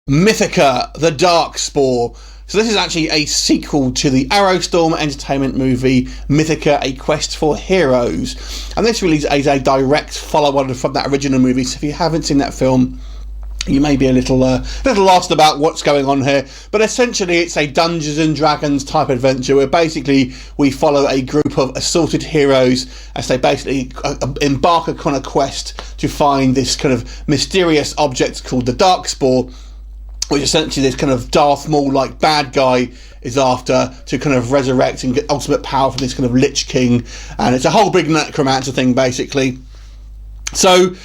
Mythica, the Darkspore. So this is actually a sequel to the Arrowstorm entertainment movie Mythica, A Quest for Heroes. And this really is a direct follow-on from that original movie. So if you haven't seen that film, you may be a little lost about what's going on here. But essentially it's a Dungeons and Dragons type adventure where basically we follow a group of assorted heroes as they basically embark upon a quest to find this kind of mysterious object called the Darkspore, which essentially this kind of Darth Maul-like bad guy is after to kind of resurrect and get ultimate power from this kind of Lich King. And it's a whole big necromancer thing, basically. So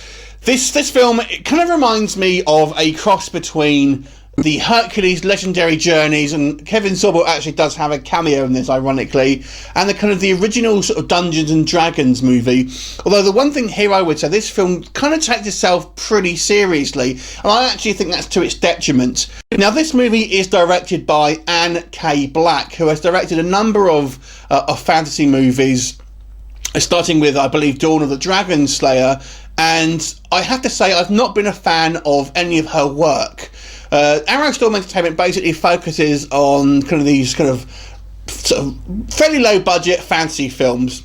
this film, it kind of reminds me of a cross between the Hercules Legendary Journeys, and Kevin Sorbo actually does have a cameo in this, ironically, and the kind of the original sort of Dungeons and Dragons movie. Although the one thing here I would say, this film kind of takes itself pretty seriously, and I actually think that's to its detriment. Now, this movie is directed by Anne K. Black, who has directed a number of fantasy movies, starting with, I believe, Dawn of the Dragon Slayer, and I have to say I've not been a fan of any of her work. Arrowstorm Entertainment basically focuses on kind of these kind of sort of fairly low budget fantasy films,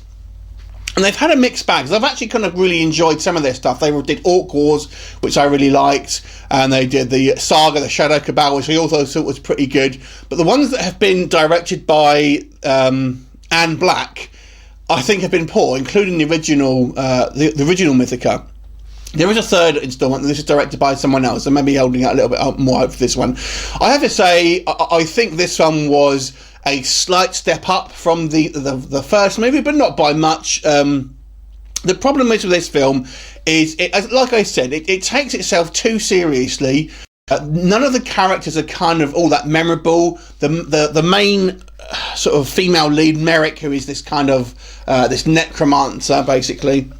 and they've had a mixed bag. I've actually kind of really enjoyed some of their stuff. They did Orc Wars, which I really liked, and they did the Saga, the Shadow Cabal, which I also thought was pretty good. But the ones that have been directed by Anne Black, I think have been poor, including the original Mythica. There is a third installment, and this is directed by someone else, so maybe holding out a little bit more hope for this one. I have to say, I think this one was a slight step up from the first movie, but not by much. The problem is with this film is, like I said, it takes itself too seriously. None of the characters are kind of all that memorable. The main sort of female lead, Marek, who is this kind of this necromancer, basically,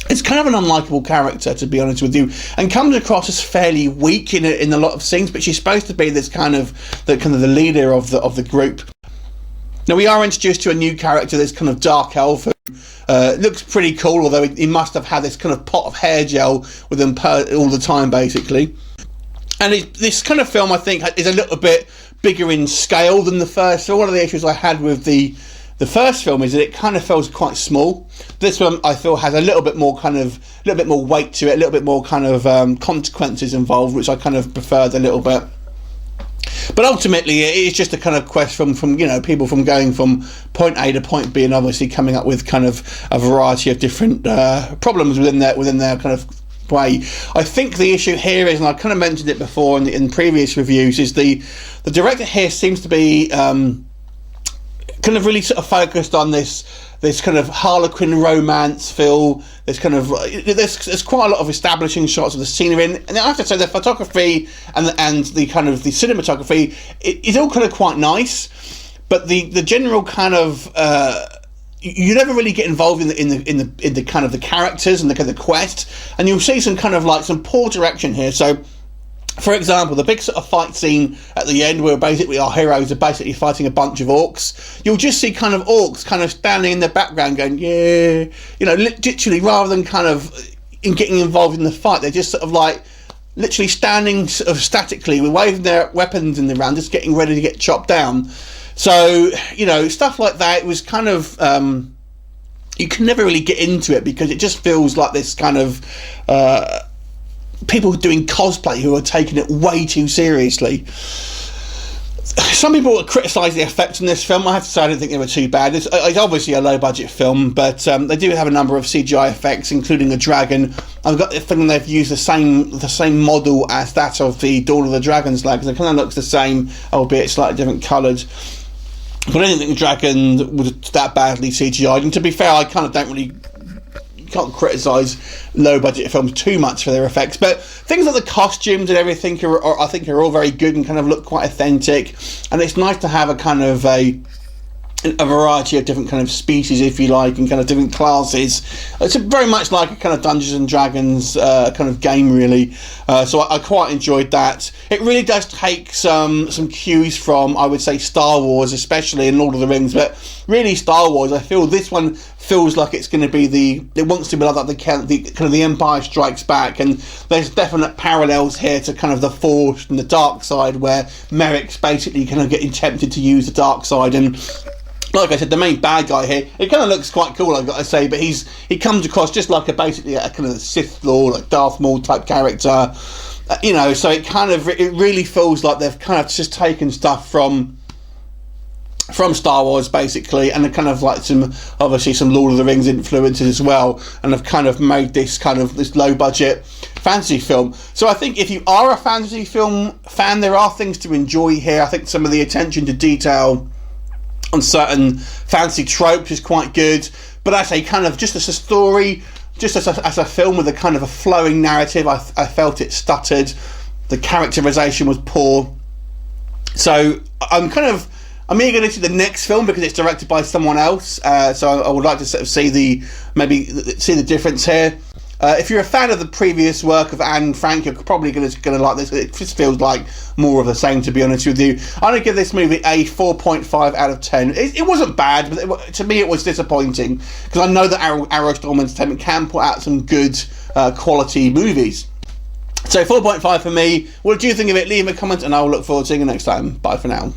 it's kind of an unlikable character, to be honest with you, and comes across as fairly weak in a lot of scenes. But she's supposed to be this kind of the leader of the group. Now we are introduced to a new character, this kind of dark elf, who looks pretty cool, although he must have had this kind of pot of hair gel with him all the time, basically. And this kind of film, I think, is a little bit bigger in scale than the first. So one of the issues I had with the first film is that it kind of feels quite small. This one, I feel, has a little bit more weight to it, a little bit more kind of consequences involved, which I kind of preferred a little bit. But ultimately, it is just a kind of quest from people from going from point A to point B, and obviously coming up with kind of a variety of different problems within their kind of way. I think the issue here is, and I kind of mentioned it before in previous reviews, is the director here seems to be kind of really sort of focused on this kind of Harlequin romance feel. There's quite a lot of establishing shots of the scenery, and I have to say the photography and the kind of the cinematography is all kind of quite nice, but the general kind of you never really get involved in the kind of the characters and the kind of quest, and you'll see some kind of like some poor direction here. So, for example, the big sort of fight scene at the end where basically our heroes are basically fighting a bunch of orcs, you'll just see kind of orcs kind of standing in the background going, yeah, literally, rather than kind of getting involved in the fight, they're just sort of like literally standing sort of statically, waving their weapons in the round, just getting ready to get chopped down. So, stuff like that, it was kind of, you can never really get into it because it just feels like this kind of people doing cosplay who are taking it way too seriously. Some people criticise the effects in this film. I have to say I don't think they were too bad. It's obviously a low budget film, but they do have a number of CGI effects, including a dragon. I've got the feeling they've used the same model as that of the Dawn of the Dragon Slayer, because it kind of looks the same, albeit slightly different coloured. But I didn't think the dragon was that badly CGI'd, and to be fair, I kind of can't criticise low budget films too much for their effects, but things like the costumes and everything I think are all very good and kind of look quite authentic, and it's nice to have a kind of a a variety of different kind of species, if you like, and kind of different classes. It's very much like a kind of Dungeons and Dragons kind of game, really. So I quite enjoyed that. It really does take some cues from, I would say, Star Wars, especially in Lord of the Rings, but really Star Wars. I feel this one feels like it's going to be it wants to be like that, the kind of the Empire Strikes Back, and there's definite parallels here to kind of the Force and the dark side, where Marek's basically kind of getting tempted to use the dark side. And like I said, the main bad guy here, it kind of looks quite cool, I've got to say, but he comes across just like basically a kind of Sith Lord, like Darth Maul type character, so it really feels like they've kind of just taken stuff from Star Wars, basically, and kind of like some Lord of the Rings influences as well, and have kind of made this low budget fantasy film. So I think if you are a fantasy film fan, there are things to enjoy here. I think some of the attention to detail on certain fantasy tropes is quite good, but I say kind of just as a story, just as a film with a kind of a flowing narrative, I felt it stuttered. The characterization was poor. So I'm eager to see the next film because it's directed by someone else. So I would like to sort of see the difference here. If you're a fan of the previous work of Anne Frank, you're probably going to like this. It just feels like more of the same, to be honest with you. I'm going to give this movie a 4.5 out of 10. It wasn't bad, but to me it was disappointing, because I know that Arrowstorm Entertainment can put out some good quality movies. So 4.5 for me. What do you think of it? Leave a comment and I will look forward to seeing you next time. Bye for now.